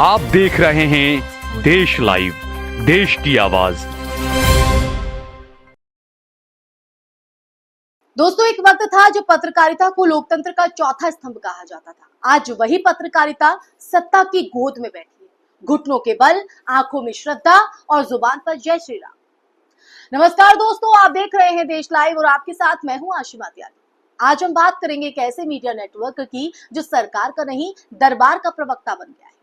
आप देख रहे हैं देश लाइव, देश की आवाज। दोस्तों, एक वक्त था जब पत्रकारिता को लोकतंत्र का चौथा स्तंभ कहा जाता था। आज वही पत्रकारिता सत्ता की गोद में बैठी है, घुटनों के बल, आंखों में श्रद्धा और जुबान पर जय श्री राम। नमस्कार दोस्तों, आप देख रहे हैं देश लाइव और आपके साथ मैं हूं आशिमा त्यागी। आज हम बात करेंगे एक ऐसे मीडिया नेटवर्क की जो सरकार का नहीं, दरबार का प्रवक्ता बन गया है।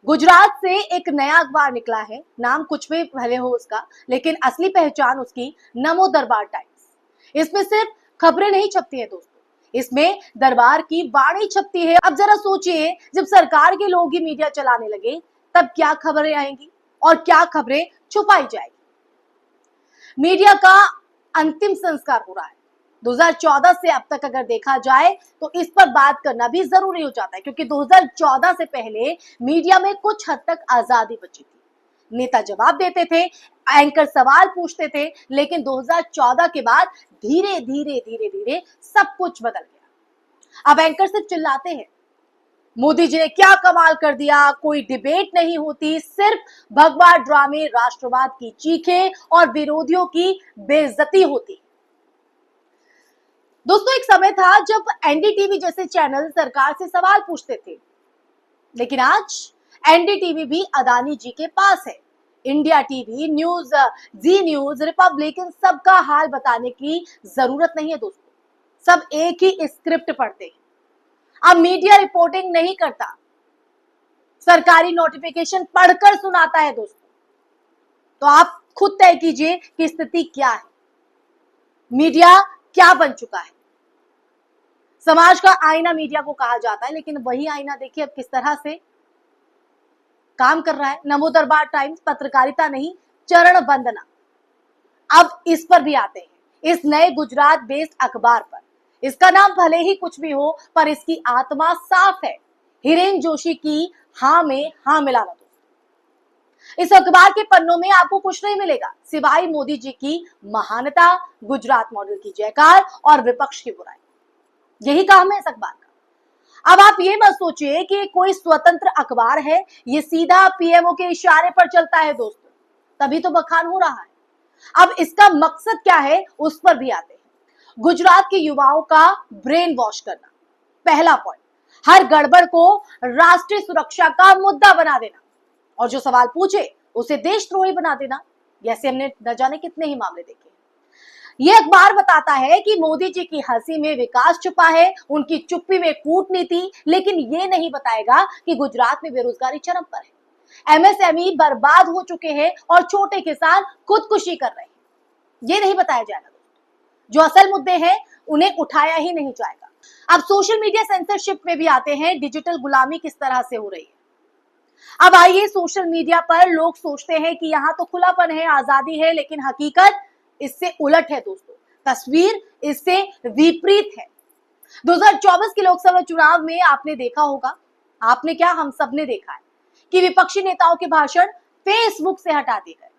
गुजरात से एक नया अखबार निकला है, नाम कुछ भी भले हो उसका, लेकिन असली पहचान उसकी नमो दरबार टाइम्स। इसमें सिर्फ खबरें नहीं छपती हैं दोस्तों, इसमें दरबार की वाणी छपती है। अब जरा सोचिए, जब सरकार के लोग ही मीडिया चलाने लगे तब क्या खबरें आएंगी और क्या खबरें छुपाई जाएगी। मीडिया का अंतिम संस्कार हो रहा है। 2014 से अब तक अगर देखा जाए तो इस पर बात करना भी जरूरी हो जाता है, क्योंकि 2014 से पहले मीडिया में कुछ हद तक आजादी बची थी। नेता जवाब देते थे, एंकर सवाल पूछते थे, लेकिन 2014 के बाद धीरे धीरे धीरे धीरे सब कुछ बदल गया। अब एंकर सिर्फ चिल्लाते हैं, मोदी जी ने क्या कमाल कर दिया, कोई डिबेट नहीं होती, सिर्फ भगवा ड्रामे, राष्ट्रवाद की चीखें और विरोधियों की बेइज्जती होती। दोस्तों, एक समय था जब एनडीटीवी जैसे चैनल सरकार से सवाल पूछते थे, लेकिन आज एनडीटीवी भी अदानी जी के पास है। इंडिया टीवी, न्यूज, जी न्यूज, रिपब्लिक, इन सबका हाल बताने की जरूरत नहीं है दोस्तों, सब एक ही स्क्रिप्ट पढ़ते हैं। अब मीडिया रिपोर्टिंग नहीं करता, सरकारी नोटिफिकेशन पढ़कर सुनाता है दोस्तों। तो आप खुद तय कीजिए कि स्थिति क्या है, मीडिया क्या बन चुका है। समाज का आईना मीडिया को कहा जाता है, लेकिन वही आईना देखिए अब किस तरह से काम कर रहा है। नमो दरबार टाइम्स पत्रकारिता नहीं, चरण वंदना। अब इस पर भी आते हैं, इस नए गुजरात बेस्ड अखबार पर। इसका नाम भले ही कुछ भी हो, पर इसकी आत्मा साफ है। हिरेन जोशी की हां में हां मिलाना दोस्तों। इस अखबार के पन्नों में आपको कुछ नहीं मिलेगा सिवाय मोदी जी की महानता, गुजरात मॉडल की जयकार और विपक्ष की बुराई। यही काम है इस अखबार का। अब आप ये मत सोचिए कि कोई स्वतंत्र अखबार है, ये सीधा पीएमओ के इशारे पर चलता है दोस्तों, तभी तो बखान हो रहा है। अब इसका मकसद क्या है उस पर भी आते हैं। गुजरात के युवाओं का ब्रेन वॉश करना, पहला पॉइंट। हर गड़बड़ को राष्ट्रीय सुरक्षा का मुद्दा बना देना और जो सवाल पूछे उसे देशद्रोही बना देना। जैसे हमने न जाने कितने ही मामले देखे। ये अखबार बताता है कि मोदी जी की हंसी में विकास छुपा है, उनकी चुप्पी में कूटनीति, लेकिन ये नहीं बताएगा कि गुजरात में बेरोजगारी चरम पर है, एमएसएमई बर्बाद हो चुके हैं और छोटे किसान खुदकुशी कर रहे हैं। ये नहीं बताया जाएगा। जो असल मुद्दे हैं उन्हें उठाया ही नहीं जाएगा। अब सोशल मीडिया सेंसरशिप में भी आते हैं, डिजिटल गुलामी किस तरह से हो रही है। अब आइए, सोशल मीडिया पर लोग सोचते हैं कि यहाँ तो खुलापन है, आजादी है, लेकिन हकीकत इससे उलट है दोस्तों। तस्वीर इससे विपरीत है। 2024 के लोकसभा चुनाव में आपने देखा होगा, आपने क्या, हम सब ने देखा है कि विपक्षी नेताओं के भाषण फेसबुक से हटा दिए गए।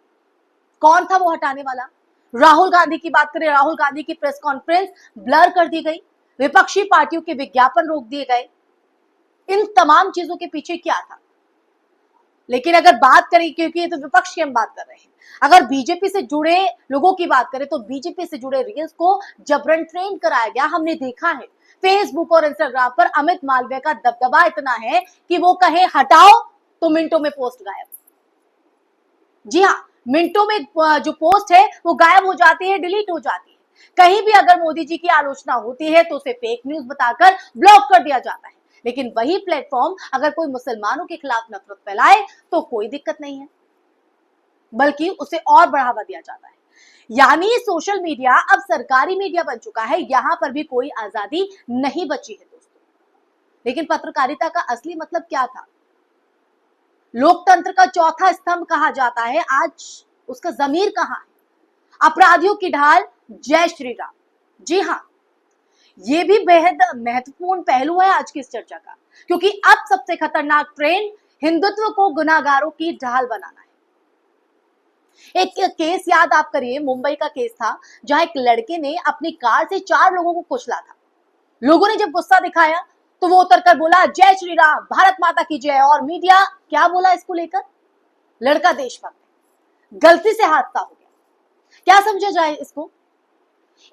कौन था वो हटाने वाला? राहुल गांधी की बात करें, राहुल गांधी की प्रेस कॉन्फ्रेंस ब्लर कर दी गई, विपक्षी पार्टियों के विज्ञापन रोक दिए गए। इन तमाम चीजों के पीछे क्या था? लेकिन अगर बात करें, क्योंकि ये तो विपक्ष की हम बात कर रहे हैं, अगर बीजेपी से जुड़े लोगों की बात करें तो बीजेपी से जुड़े रील्स को जबरन ट्रेन कराया गया। हमने देखा है फेसबुक और इंस्टाग्राम पर अमित मालवीय का दबदबा इतना है कि वो कहे हटाओ तो मिनटों में पोस्ट गायब। जी हाँ, मिनटों में जो पोस्ट है वो गायब हो जाती है, डिलीट हो जाती है। कहीं भी अगर मोदी जी की आलोचना होती है तो उसे फेक न्यूज बताकर ब्लॉक कर दिया जाता है। लेकिन वही प्लेटफॉर्म अगर कोई मुसलमानों के खिलाफ नफरत फैलाए तो कोई दिक्कत नहीं है, बल्कि उसे और बढ़ावा दिया जाता है। यानी सोशल मीडिया अब सरकारी मीडिया बन चुका है, यहां पर भी कोई आजादी नहीं बची है दोस्तों। लेकिन पत्रकारिता का असली मतलब क्या था? लोकतंत्र का चौथा स्तंभ कहा जाता है, आज उसका जमीर कहां है? अपराधियों की ढाल जय श्री राम। जी हाँ, ये भी बेहद महत्वपूर्ण पहलू है आज की इस चर्चा का, क्योंकि अब सबसे खतरनाक ट्रेंड हिंदुत्व को गुनाहगारों की ढाल बनाना है। एक केस याद आप करिए, मुंबई का केस था जहां एक लड़के ने अपनी कार से 4 लोगों को कुचला था। लोगों ने जब गुस्सा दिखाया तो वो उतरकर बोला जय श्री राम, भारत माता की जय। और मीडिया क्या बोला इसको लेकर? लड़का देशभक्त, गलती से हादसा हो गया। क्या समझा जाए इसको?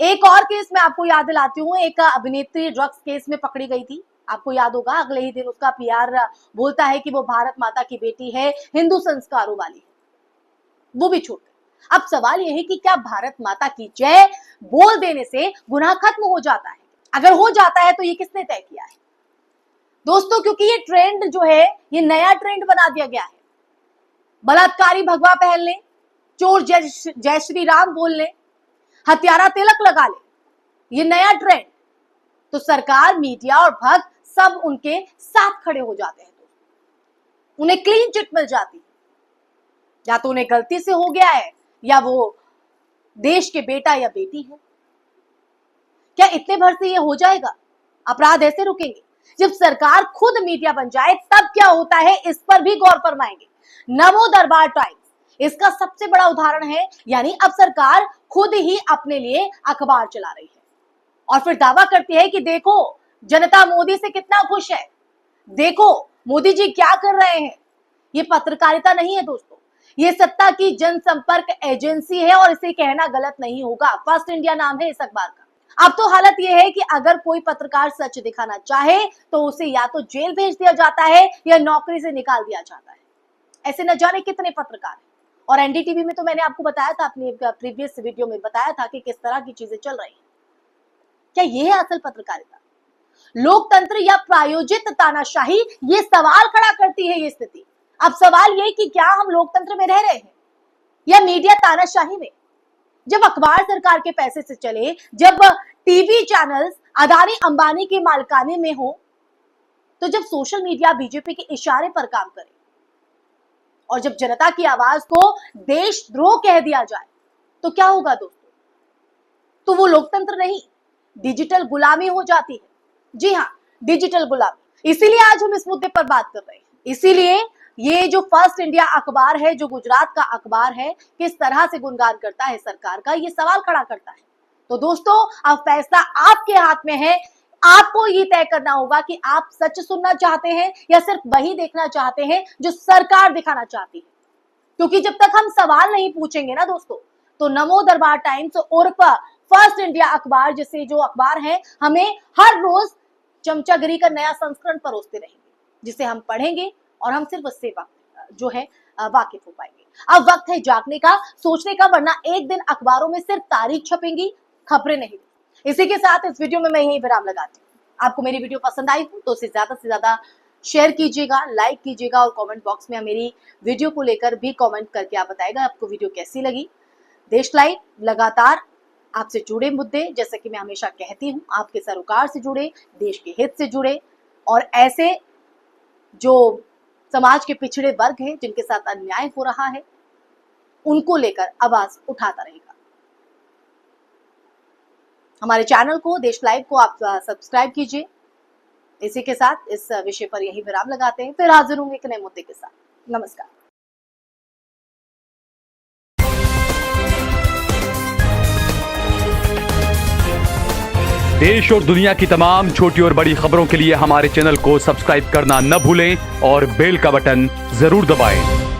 एक और केस मैं आपको याद दिलाती हूँ। एक अभिनेत्री ड्रग्स केस में पकड़ी गई थी, आपको याद होगा। अगले ही दिन उसका पीआर बोलता है कि वो भारत माता की बेटी है, हिंदू संस्कारों वाली है, वो भी छूट गई। अब सवाल यह है कि क्या भारत माता की जय बोल देने से गुनाह खत्म हो जाता है? अगर हो जाता है तो ये किसने तय किया है दोस्तों? क्योंकि ये ट्रेंड जो है, ये नया ट्रेंड बना दिया गया है। बलात्कारी भगवा पहन ले, चोर जय श्री राम बोल ले, हत्यारा तिलक लगा ले, ये नया ट्रेंड। तो सरकार, मीडिया और भक्त सब उनके साथ खड़े हो जाते हैं, उन्हें क्लीन चिट मिल जाती है। या तो उन्हें गलती से हो गया है, या वो देश के बेटा या बेटी है। क्या इतने भर से ये हो जाएगा? अपराध ऐसे रुकेंगे? जब सरकार खुद मीडिया बन जाए तब क्या होता है, इस पर भी गौर फरमाएंगे। नमो दरबार टाइम्स इसका सबसे बड़ा उदाहरण है। यानी अब सरकार खुद ही अपने लिए अखबार चला रही है और फिर दावा करती है कि देखो जनता मोदी से कितना खुश है, देखो मोदी जी क्या कर रहे हैं। ये पत्रकारिता नहीं है दोस्तों, ये सत्ता की जनसंपर्क एजेंसी है और इसे कहना गलत नहीं होगा। फर्स्ट इंडिया नाम है इस अखबार का। अब तो हालत यह है कि अगर कोई पत्रकार सच दिखाना चाहे तो उसे या तो जेल भेज दिया जाता है या नौकरी से निकाल दिया जाता है। ऐसे न जाने कितने पत्रकार हैं। और एनडीटीवी में तो मैंने आपको बताया था, अपनी प्रीवियस वीडियो में बताया था कि किस तरह की चीजें चल रही हैं। क्या ये है असल पत्रकारिता? लोकतंत्र या प्रायोजित तानाशाही? ये सवाल खड़ा करती है ये स्थिति। अब सवाल ये कि क्या हम लोकतंत्र में रह रहे हैं या मीडिया तानाशाही में? जब अखबार सरकार के पैसे से चले, जब टीवी चैनल्स अदानी अंबानी की मालिकाने में हो, तो जब सोशल मीडिया बीजेपी के इशारे पर काम करे और जब जनता की आवाज को देशद्रोह कह दिया जाए, तो क्या होगा दोस्तों? तो वो लोकतंत्र नहीं, डिजिटल गुलामी हो जाती है। जी हाँ, डिजिटल गुलामी। इसीलिए आज हम इस मुद्दे पर बात कर रहे हैं। इसीलिए ये जो फर्स्ट इंडिया अखबार है, जो गुजरात का अखबार है, किस तरह से गुणगान करता है सरकार का, ये सवाल खड़ा करता है। तो दोस्तों, अब फैसला आपके हाथ में है। आपको ये तय करना होगा कि आप सच सुनना चाहते हैं या सिर्फ वही देखना चाहते हैं जो सरकार दिखाना चाहती है। क्योंकि जब तक हम सवाल नहीं पूछेंगे ना दोस्तों, तो नमो दरबार टाइम्स उर्फ फर्स्ट इंडिया अखबार जैसे जो अखबार है, हमें हर रोज चमचागिरी का नया संस्करण परोसते रहेंगे, जिसे हम पढ़ेंगे और हम सिर्फ उससे जो है वाकिफ हो पाएंगे। अब वक्त है जागने का, सोचने का, वरना एक दिन अखबारों में सिर्फ तारीख छपेंगी, खबरें नहीं। इसी के साथ इस वीडियो में मैं यही विराम लगाती हूँ। आपको मेरी वीडियो पसंद आई हो तो उसे ज्यादा से ज्यादा शेयर कीजिएगा, लाइक कीजिएगा और कमेंट बॉक्स में मेरी वीडियो को लेकर भी कमेंट करके आप बताएगा आपको वीडियो कैसी लगी। देश लाइव लगातार आपसे जुड़े मुद्दे, जैसे कि मैं हमेशा कहती हूँ, आपके सरोकार से जुड़े, देश के हित से जुड़े और ऐसे जो समाज के पिछड़े वर्ग हैं जिनके साथ अन्याय हो रहा है, उनको लेकर आवाज उठाता रहेगा। हमारे चैनल को, देश लाइव को आप सब्सक्राइब कीजिए। इसी के साथ इस विषय पर यही विराम लगाते हैं, फिर हाजिर होंगे एक नए मुद्दे के साथ। नमस्कार। देश और दुनिया की तमाम छोटी और बड़ी खबरों के लिए हमारे चैनल को सब्सक्राइब करना न भूलें और बेल का बटन जरूर दबाएं।